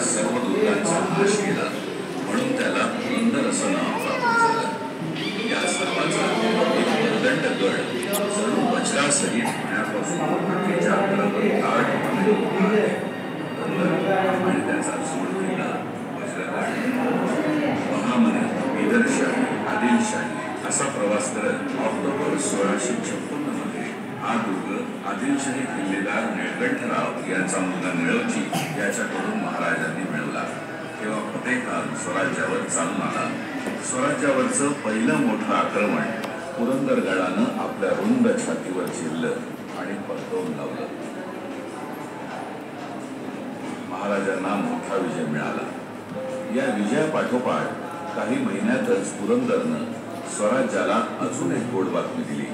सर्व दुर्गांचा नाश केला, म्हणून त्याला पुरंदर असं नाव प्राप्त झालं. या सर्वाचा एक प्रदंड गड जणू वज्रासहित पुण्यापासून बाकीच्या अंतरावर ताट आणि त्याचा जोड किल्ला वज्रगड महामने बिदरशाही आदिलशाही असा प्रवास करत ऑक्टोबर 1656 मध्ये हा दुर्ग आदिलशाही किल्लेदार निळकंठराव यांचा मुलगा निळवजी याच्याकडून महाराजांनी मिळवला. तेव्हा फतेह खान स्वराज्यावर चालून आला. स्वराज्यावरचं पहिलं मोठं आक्रमण पुरंदरगडानं आपल्या रुंद छातीवर झेललं आणि परतवून लावलं. महाराजांना मोठा विजय मिळाला. या विजयापाठोपाठ काही महिन्यातच पुरंदरनं स्वराज्याला अजून एक गोड बातमी दिली.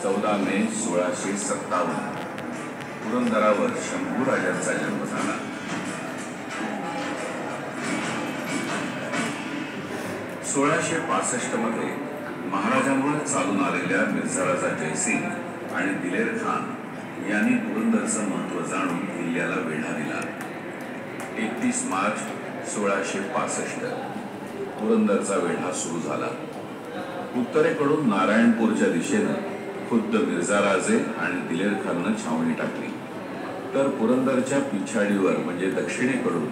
14 मे 1657 पुरंदरावर शंभूराजांचा जन्म झाला. 1665 मध्ये महाराजांवर चालून आलेल्या मिर्झा राजा जयसिंग आणि दिलेर खान यांनी पुरंदरचं महत्व जाणून किल्ल्याला वेढा दिला. 31 मार्च 1665 पुरंदरचा वेढा सुरू झाला. उत्तरेकडून नारायणपूरच्या दिशेनं खुद्द मिर्झा राजे आणि दिलेर खाननं छावणी टाकली, तर पुरंदरच्या पिछाडीवर म्हणजे दक्षिणेकडून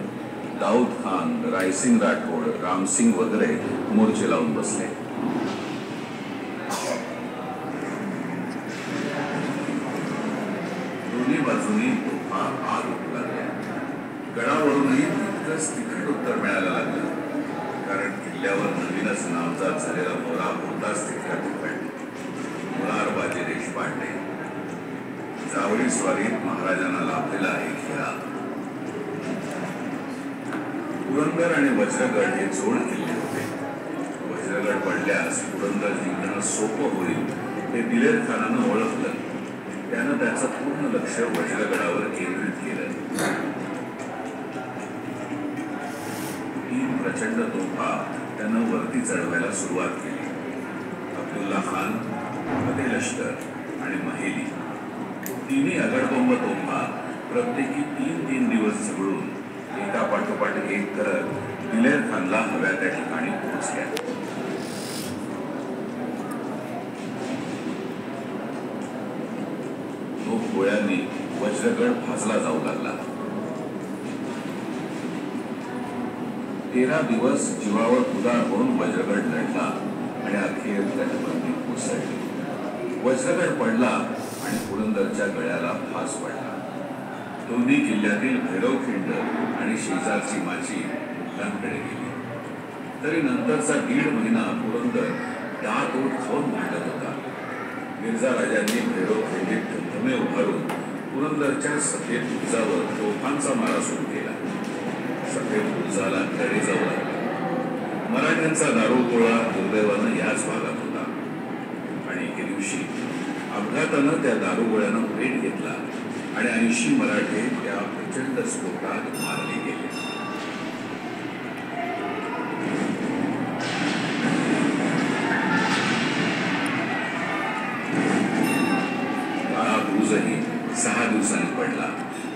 दाऊद खान, रायसिंग राठोड, रामसिंग वगैरे मोर्चे लावून बसले. दोन्ही बाजूनी तोफा आग उठू लागल्या. गडावरूनही तितकंच तिखट उत्तर मिळायला लागलं, कारण किल्ल्यावर नवीनच नामजात झालेला मोरा होताच तिथल्या तिखट. मुरार बाजी देशपांडे जावळी स्वारीत महाराजांना लाभलेला एक हिरा. पुरंदर आणि वज्रगड हे जोड किल्ले होते. वज्रगड पडल्यास पुरंदर जिंकणं सोपं होईल हे दिलेर खानानं ओळखलं. त्यानं त्याचं पूर्ण लक्ष वज्रगडावर केंद्रित केलं. 3 प्रचंड तोफा त्यानं वरती चढवायला सुरुवात केली. अब्दुल्ला खान, फतेह लष्कर आणि महेली तिन्ही अगडबंब तोफा प्रत्येकी 3-3 दिवस झगडून एका पाठोपाठ एक करत दिलेर खानला हव्या त्या ठिकाणी पोहोचल्या. तोफ गोळ्यांनी वज्रगड भाजला जाऊ लागला. 13 दिवस जीवावर उदार होऊन वज्रगड लढला आणि अखेर तटबंदी कोसळली. वज्रगड पडला आणि पुरंदरच्या गळ्याला फास पडला. दोन्ही किल्ल्यातील भैरवखिंड आणि शेजारची माची मुघलांकडे गेली. तरी नंतरचा 1.5 महिना पुरंदर दात-ओठ खाऊन भांडत होता. मिर्झा राजांनी भैरवखिंडीत धमधमे उभारून पुरंदरच्या सफेद बुरुजावर तोफांचा मारा सुरू केला. सफेद बुरुजाला तडे जाऊ लागले. मराठ्यांचा दारुगोळा दुर्दैवानं याच भागात होता आणि एके दिवशी अपघातानं त्या दारुगोळ्यानं पेट घेतला आणि 80 मराठे त्या प्रचंड स्फोटात मारले गेले. काळा बुरुजही 6 दिवसांनी पडला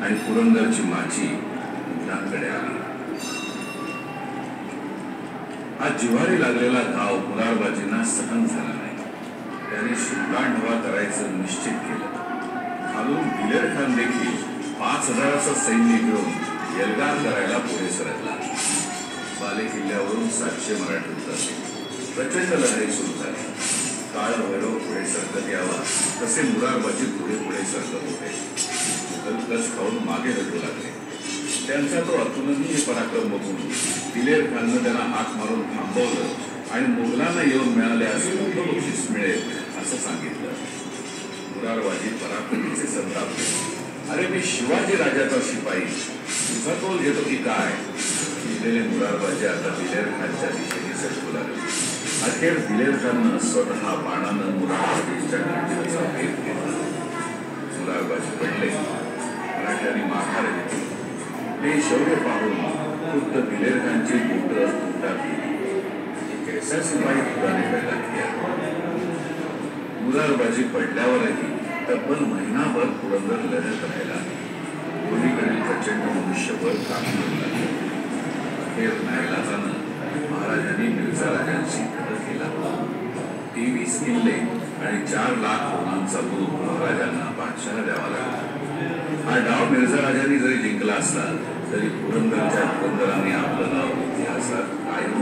आणि पुरंदरची माची मुघलांकडे आली. आज जिव्हारी लागलेला घाव मुरारबाजींना सहन झाला नाही. त्याने शिवकांडवा करायचं निश्चित केलं. खालून दिलेर खान देखील 5000चं सैन्य घेऊन एल्गार करायला पुढे सरकला. बाले किल्ल्यावरून 700 मराठी उतरले. प्रचंड लढाई सुरू झाली. काळ भैरव पुढे सरकत यावा तसे मुरारबाजी पुढे पुढे सरकत होते. कस खाऊन मागे हटू लागले. त्यांचा तो अतुलनीय पराक्रम बघून दिलेर खाननं त्यांना हाक मारून थांबवलं आणि मुघलांना येऊन मिळाल्यास मोठं बक्षीस मिळेल असं सांगितलं. मुरारबाजी पराक्रमीचे संतापले. अरे मी शिवाजी राजाचा शिपाई, तुझा तोल घेतो की काय? दिलेले मुरारबाजी आता दिलेर खानच्या दिशेने सरकू लागले. अखेर दिलेर खाननं स्वतः बाणानं मुरारबाजीच्या गंभीरचा भेद घेतला. मुरारबाजी पडले. मराठ्यांनी माघार घेतली. ते शौर्य पाहून खुद्द दिलेर खानची बोटं तुटतात गेली. कैसा सिपाही खुदाने पैदा किया. मुरारबाजी पडल्यावरही तब्बल महिनाभर पुरंदर लढत राहिला. दोन्हीकडील प्रचंड आयुष्यभर काम करू लागले. अखेर नाईलाजानं महाराजांनी मिर्झा राजांशी तह केला. 23 किल्ले आणि 4 लाख होमांचा बुडूक महाराजांना बादशाह द्यावा लागला. हा डाव मिर्झा राजांनी जरी जिंकला असला तरी पुरंदरच्या पुरंदरांनी आपलं नाव इतिहासात कायम